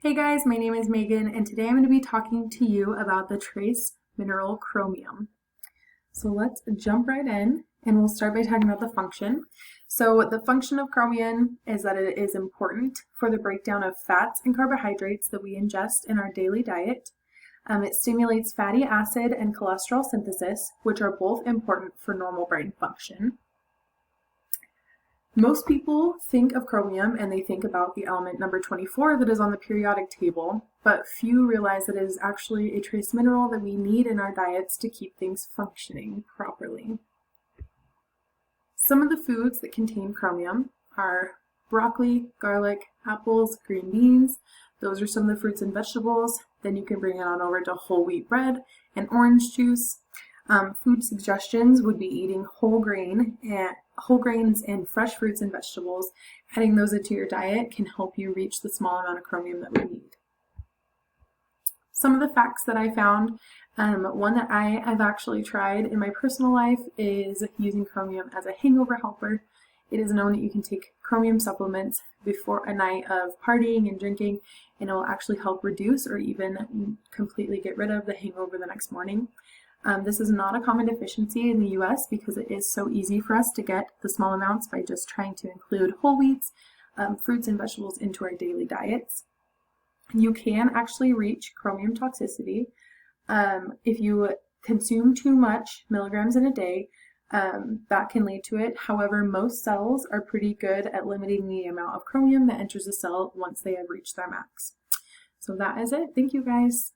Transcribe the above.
Hey guys, my name is Megan, and today I'm going to be talking to you about the trace mineral chromium. So let's jump right in, and we'll start by talking about the function. So the function of chromium is that it is important for the breakdown of fats and carbohydrates that we ingest in our daily diet. It stimulates fatty acid and cholesterol synthesis, which are both important for normal brain function. Most people think of chromium and they think about the element number 24 that is on the periodic table, but few realize that it is actually a trace mineral that we need in our diets to keep things functioning properly. Some of the foods that contain chromium are broccoli, garlic, apples, green beans. Those are some of the fruits and vegetables. Then you can bring it on over to whole wheat bread and orange juice. Food suggestions would be eating whole grains and fresh fruits and vegetables. Adding those into your diet can help you reach the small amount of chromium that we need. Some of the facts that I found, one that I have actually tried in my personal life is using chromium as a hangover helper. It is known that you can take chromium supplements before a night of partying and drinking, and it will actually help reduce or even completely get rid of the hangover the next morning. This is not a common deficiency in the US because it is so easy for us to get the small amounts by just trying to include whole wheats, fruits and vegetables into our daily diets. You can actually reach chromium toxicity if you consume too much milligrams in a day. That can lead to it. However, most cells are pretty good at limiting the amount of chromium that enters the cell once they have reached their max. So that is it. Thank you guys.